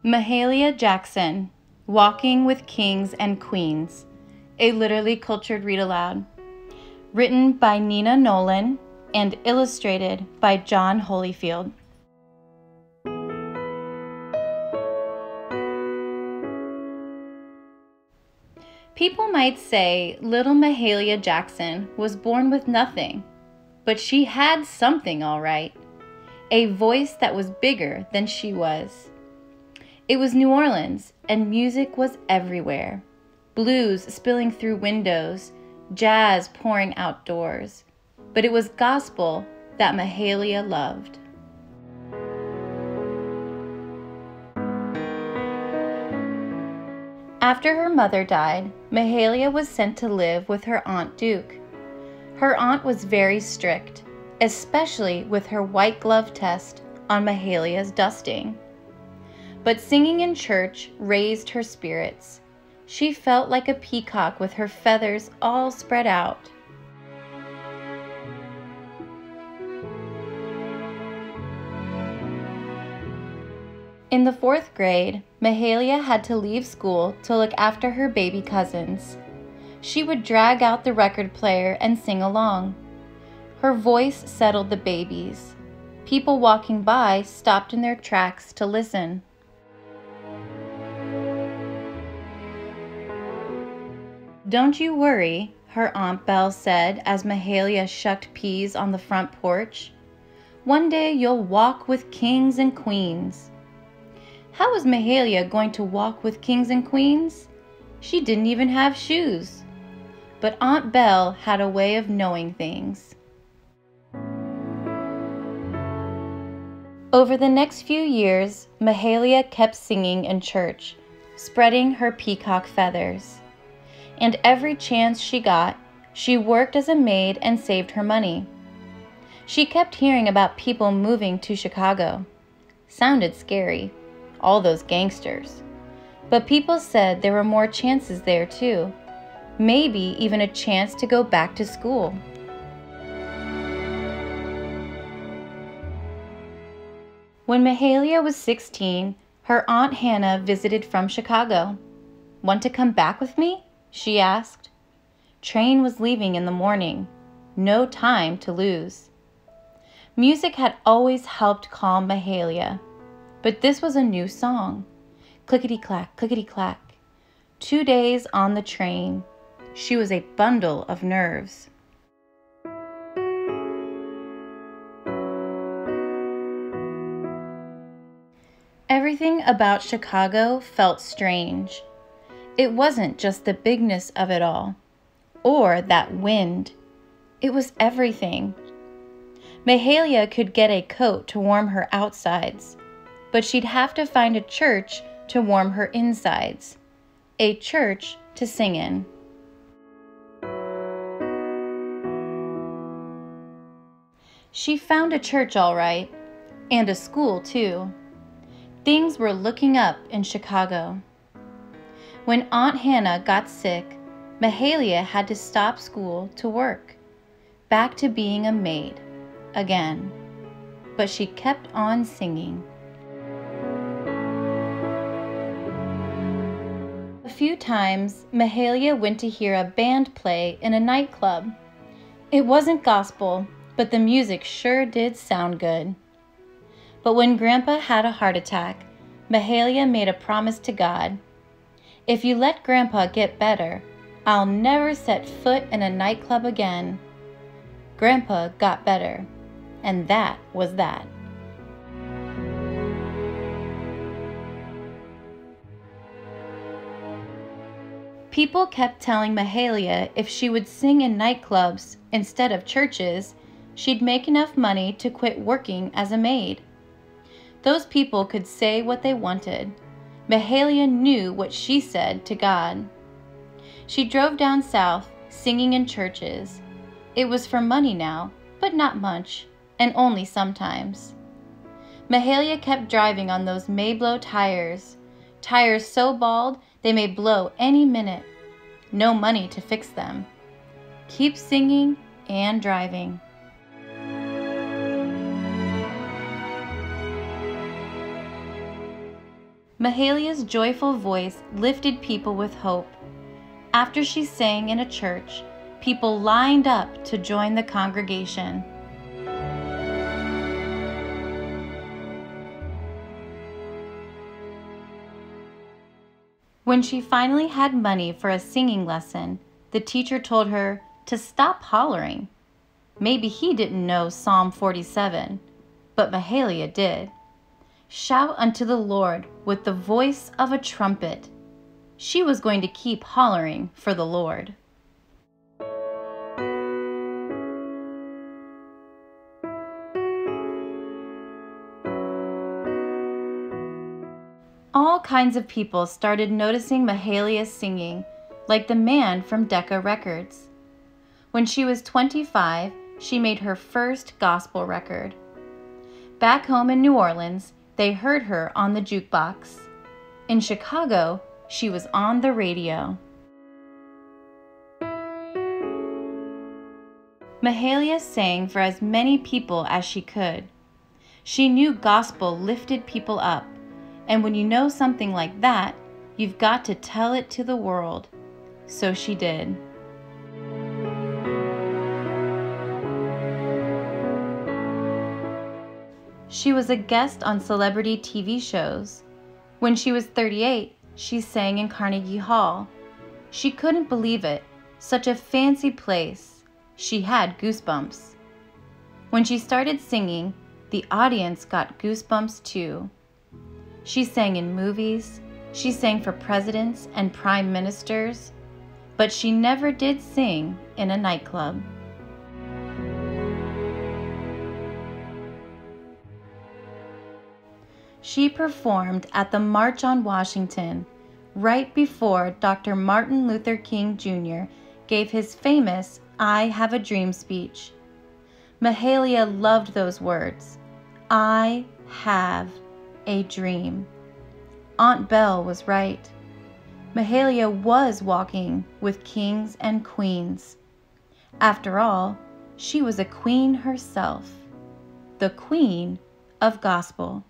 Mahalia Jackson, Walking with Kings and Queens, a literally cultured read aloud. Written by Nina Nolan and illustrated by John Holyfield. People might say little Mahalia Jackson was born with nothing, but she had something all right. A voice that was bigger than she was. It was New Orleans, and music was everywhere. Blues spilling through windows, jazz pouring outdoors. But it was gospel that Mahalia loved. After her mother died, Mahalia was sent to live with her Aunt Duke. Her aunt was very strict, especially with her white glove test on Mahalia's dusting. But singing in church raised her spirits. She felt like a peacock with her feathers all spread out. In the 4th grade, Mahalia had to leave school to look after her baby cousins. She would drag out the record player and sing along. Her voice settled the babies. People walking by stopped in their tracks to listen. "Don't you worry," her Aunt Belle said as Mahalia shucked peas on the front porch. "One day you'll walk with kings and queens." How was Mahalia going to walk with kings and queens? She didn't even have shoes. But Aunt Belle had a way of knowing things. Over the next few years, Mahalia kept singing in church, spreading her peacock feathers. And every chance she got, she worked as a maid and saved her money. She kept hearing about people moving to Chicago. Sounded scary, all those gangsters. But people said there were more chances there too. Maybe even a chance to go back to school. When Mahalia was 16, her Aunt Hannah visited from Chicago. "Want to come back with me?" she asked. Train was leaving in the morning. No time to lose. Music had always helped calm Mahalia, but this was a new song. Clickety-clack, clickety-clack. 2 days on the train. She was a bundle of nerves. Everything about Chicago felt strange. It wasn't just the bigness of it all, or that wind. It was everything. Mahalia could get a coat to warm her outsides, but she'd have to find a church to warm her insides, a church to sing in. She found a church all right, and a school too. Things were looking up in Chicago. When Aunt Hannah got sick, Mahalia had to stop school to work, back to being a maid again. But she kept on singing. A few times, Mahalia went to hear a band play in a nightclub. It wasn't gospel, but the music sure did sound good. But when Grandpa had a heart attack, Mahalia made a promise to God. "If you let Grandpa get better, I'll never set foot in a nightclub again." Grandpa got better, and that was that. People kept telling Mahalia if she would sing in nightclubs instead of churches, she'd make enough money to quit working as a maid. Those people could say what they wanted. Mahalia knew what she said to God. She drove down south, singing in churches. It was for money now, but not much, and only sometimes. Mahalia kept driving on those May-blow tires so bald they may blow any minute. No money to fix them. Keep singing and driving. Mahalia's joyful voice lifted people with hope. After she sang in a church, people lined up to join the congregation. When she finally had money for a singing lesson, the teacher told her to stop hollering. Maybe he didn't know Psalm 47, but Mahalia did. Shout unto the Lord with the voice of a trumpet. She was going to keep hollering for the Lord. All kinds of people started noticing Mahalia's singing, like the man from Decca Records. When she was 25, she made her first gospel record. Back home in New Orleans, they heard her on the jukebox. In Chicago, she was on the radio. Mahalia sang for as many people as she could. She knew gospel lifted people up, and when you know something like that, you've got to tell it to the world. So she did. She was a guest on celebrity TV shows. When she was 38, she sang in Carnegie Hall. She couldn't believe it. Such a fancy place. She had goosebumps. When she started singing, the audience got goosebumps too. She sang in movies. She sang for presidents and prime ministers. But she never did sing in a nightclub. She performed at the March on Washington, right before Dr. Martin Luther King Jr. gave his famous I Have a Dream speech. Mahalia loved those words. I have a dream. Aunt Belle was right. Mahalia was walking with kings and queens. After all, she was a queen herself, the queen of gospel.